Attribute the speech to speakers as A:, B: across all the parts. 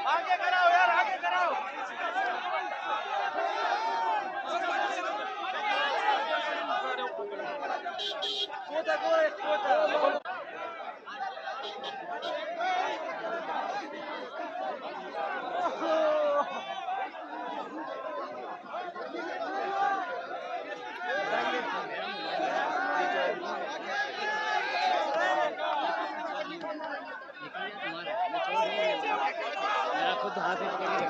A: आगे कराओ यार, आगे कराओ।
B: खुद हाथ में पकड़ के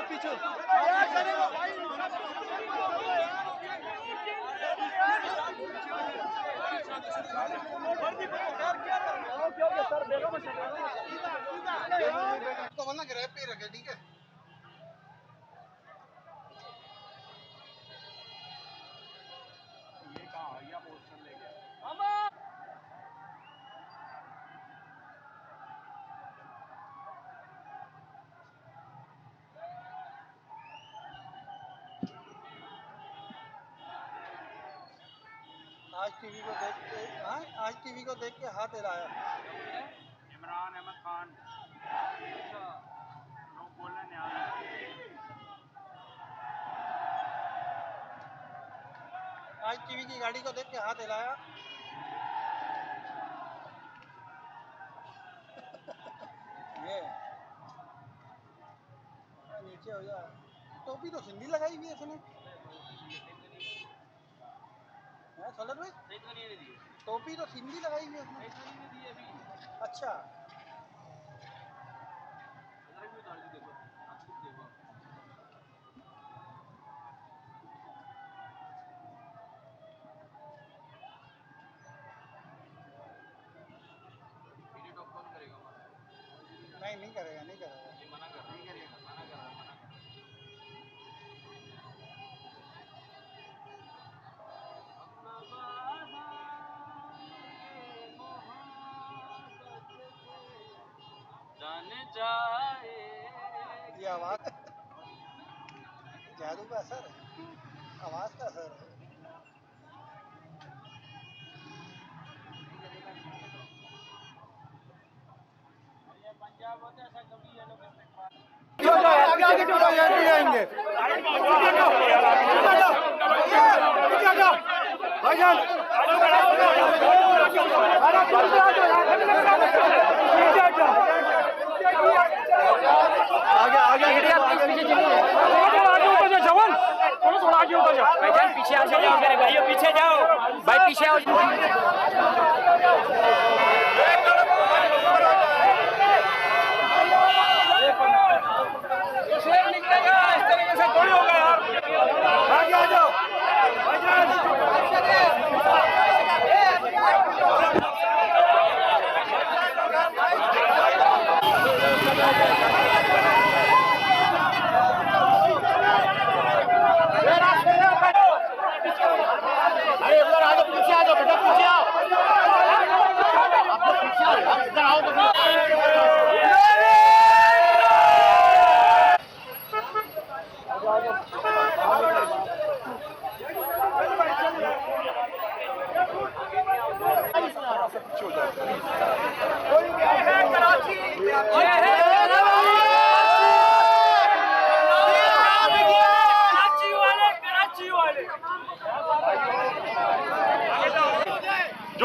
A: पीछे तो बोलना कि रैप पे ही रखे, ठीक है। ये कहाँ आ गया पोस्टर लेके? आज टीवी को देख के, हाँ आज टीवी को देख के हाथ हिलाया इमरान अहमद खान। लोग बोल रहे हैं आज टीवी की गाड़ी को देख के हाथ हिलाया। ये नीचे हो जा। टोपी तो सिंधी लगाई हुई है इसने। है सोलर भाई, टोपी तो सिंधी लगाई हुई है इसने। अच्छा नहीं, नहीं करेगा, नहीं करेगा, मना कर, नहीं करेगा, मना कर, मना कर। जाने जाए ये आवाज जादू का असर है, आवाज का असर है। पंजाब होते ऐसा कभी ये लोग आगे आगे जाएंगे भाईजान आगे आगे जवान थोड़ा आगे उतर जाओ भाईजान, पीछे आ जाओ मेरे भाइयों, पीछे जाओ भाई, पीछे आओ। निकलेगा इस तरीके से थोड़ी होगा यार, आगे आ जाओ अरे उधर आ जाओ, पीछे आ जाओ बेटा।
C: से पीछे हो जाओ।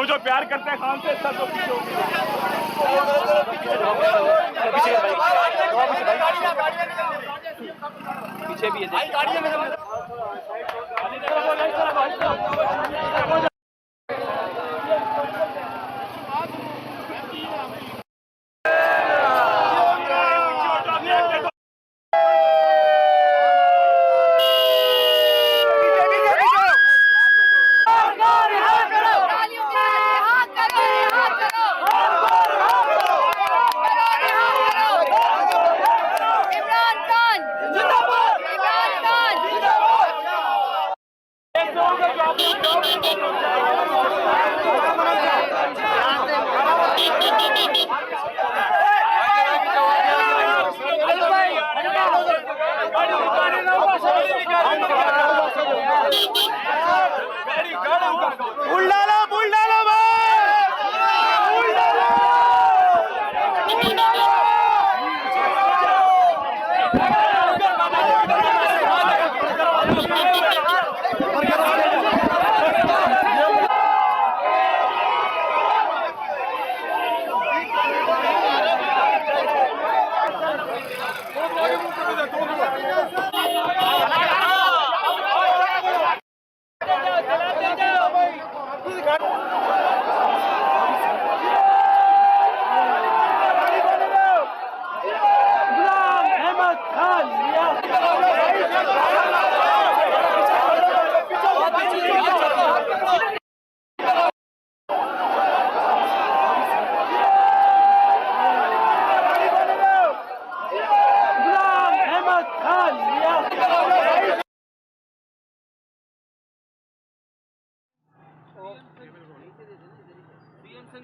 A: जो प्यार करते हैं खान से सब पीछे हो पीछे भी है।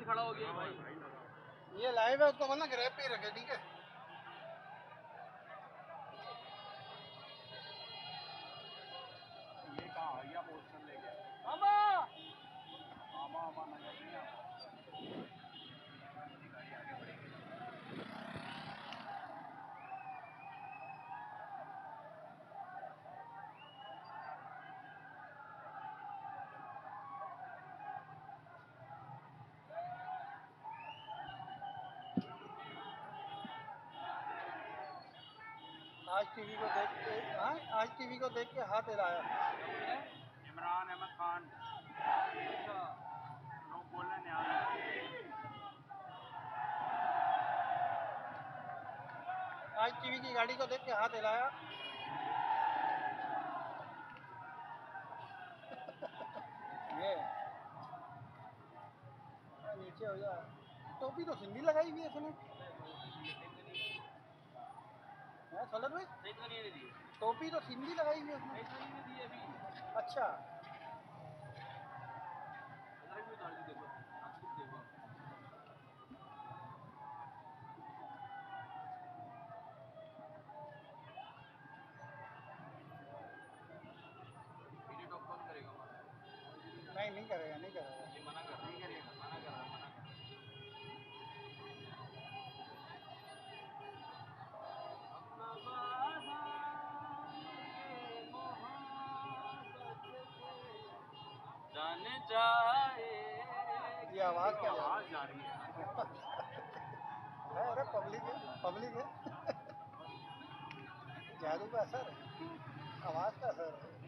B: खड़ा हो गया भाई।
C: ये लाइव है, उसको बोलना ग्रैब पे ही रखे, ठीक है।
A: ये कहाँ आ गया पोस्टर लेके?
B: मामा
A: मामा मामा नजर नहीं आता।
C: आज टीवी को देख के, हाँ, आज टीवी को देख के हाथ हिलाया।
A: इमरान अहमद खान लोग बोल रहे हैं
C: आज टीवी की गाड़ी को देख के हाथ हिलाया। ये नीचे हो जा। टोपी तो सिंधी लगाई हुई है इसने। है सलत भाई, टोपी तो सिंधी लगाई हुई है उसने। अच्छा, नहीं करेगा, नहीं करेगा।
B: जाने जाए
C: ये आवाज़ क्या
A: आवाज जा रही है।
C: है? अरे पब्लिक है, पब्लिक है। जादू का असर है, आवाज़ का असर है।